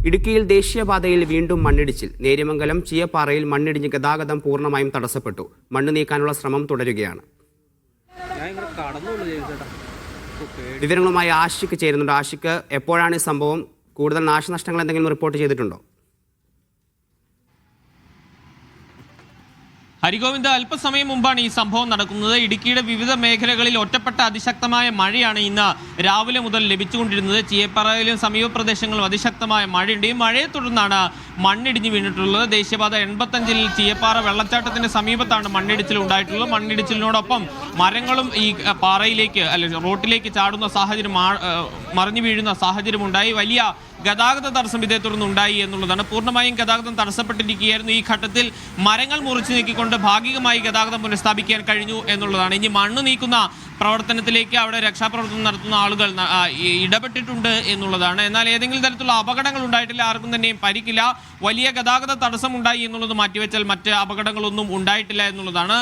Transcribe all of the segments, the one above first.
ഇടുക്കിയിൽ ദേശീയപാതയിൽ വീണ്ടും മണ്ണിടിച്ചിൽ. നേര്യമംഗലം ചീയപ്പാറയിൽ മണ്ണിടിഞ്ഞ് ഗതാഗതം പൂർണ്ണമായും തടസ്സപ്പെട്ടു. മണ്ണ് നീക്കാനുള്ള ശ്രമം തുടരുകയാണ്. വിവരങ്ങളുമായി ആഷിക്ക് ചേരുന്നുണ്ട്. ആഷിക്ക്, എപ്പോഴാണ് ഈ സംഭവം? കൂടുതൽ നാശനഷ്ടങ്ങൾ എന്തെങ്കിലും റിപ്പോർട്ട് ചെയ്തിട്ടുണ്ടോ? ഹരിഗോവിന്ദ്, അല്പസമയം മുമ്പാണ് ഈ സംഭവം നടക്കുന്നത്. ഇടുക്കിയുടെ വിവിധ മേഖലകളിൽ ഒറ്റപ്പെട്ട അതിശക്തമായ മഴയാണ് ഇന്ന് രാവിലെ മുതൽ ലഭിച്ചുകൊണ്ടിരുന്നത്. ചീയപ്പാറയിലും സമീപ പ്രദേശങ്ങളിലും അതിശക്തമായ മഴയുണ്ട്. ഈ മഴയെ തുടർന്നാണ് മണ്ണിടിഞ്ഞ് വീണിട്ടുള്ളത്. ദേശീയപാത 85-ൽ ചീയപ്പാറ വെള്ളച്ചാട്ടത്തിന്റെ സമീപത്താണ് മണ്ണിടിച്ചിൽ ഉണ്ടായിട്ടുള്ളത്. മണ്ണിടിച്ചിലിനോടൊപ്പം മരങ്ങളും ഈ പാറയിലേക്ക് റോട്ടിലേക്ക് ചാടുന്ന സാഹചര്യം, മറിഞ്ഞു വീഴുന്ന സാഹചര്യം ഉണ്ടായി. വലിയ ഗതാഗത തടസ്സം ഇതേ തുടർന്നുണ്ടായി എന്നുള്ളതാണ്. പൂർണ്ണമായും ഗതാഗതം തടസ്സപ്പെട്ടിരിക്കുകയായിരുന്നു. ഈ ഘട്ടത്തിൽ മരങ്ങൾ മുറിച്ചു നീക്കിക്കൊണ്ട് ഭാഗികമായി ഗതാഗതം പുനഃസ്ഥാപിക്കാൻ കഴിഞ്ഞു എന്നുള്ളതാണ്. ഇനി മണ്ണ് നീക്കുന്ന പ്രവർത്തനത്തിലേക്ക് അവിടെ രക്ഷാപ്രവർത്തനം നടത്തുന്ന ആളുകൾ ഇടപെട്ടിട്ടുണ്ട് എന്നുള്ളതാണ്. എന്നാൽ ഏതെങ്കിലും തരത്തിലുള്ള അപകടങ്ങൾ ഉണ്ടായിട്ടില്ല, ആർക്കും തന്നെയും പരിക്കില്ല. വലിയ ഗതാഗത തടസ്സമുണ്ടായി എന്നുള്ളത് മാറ്റിവെച്ചാൽ മറ്റ് അപകടങ്ങളൊന്നും ഉണ്ടായിട്ടില്ല എന്നുള്ളതാണ്.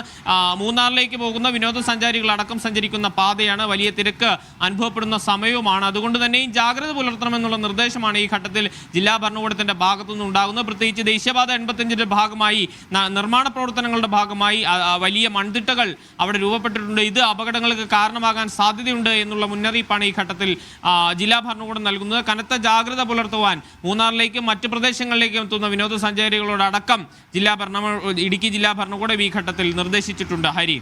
മൂന്നാറിലേക്ക് പോകുന്ന വിനോദസഞ്ചാരികൾ അടക്കം സഞ്ചരിക്കുന്ന പാതയാണ്. വലിയ തിരക്ക് അനുഭവപ്പെടുന്ന സമയവുമാണ്. അതുകൊണ്ട് തന്നെയും ജാഗ്രത പുലർത്തണമെന്നുള്ള നിർദ്ദേശമാണ് ഈ ഘട്ടത്തിൽ ജില്ലാ ഭരണകൂടത്തിന്റെ ഭാഗത്തുനിന്ന് ഉണ്ടാകുന്നത്. പ്രത്യേകിച്ച് ദേശീയപാത 85-ന്റെ ഭാഗമായി നിർമ്മാണ പ്രവർത്തനങ്ങളുടെ ഭാഗമായി വലിയ മൺതിട്ടകൾ അവിടെ രൂപപ്പെട്ടിട്ടുണ്ട്. ഇത് അപകടങ്ങൾക്ക് കാരണമാകാൻ സാധ്യതയുണ്ട് എന്നുള്ള മുന്നറിയിപ്പാണ് ഈ ഘട്ടത്തിൽ ജില്ലാ ഭരണകൂടം നൽകുന്നത്. കനത്ത ജാഗ്രത പുലർത്തുവാൻ മൂന്നാറിലേക്കും മറ്റ് പ്രദേശങ്ങളിലേക്കും എത്തുന്ന വിനോദസഞ്ചാരികളോടടക്കം ഇടുക്കി ജില്ലാ ഭരണകൂടം ഈ ഘട്ടത്തിൽ നിർദ്ദേശിച്ചിട്ടുണ്ട്. ഹരി.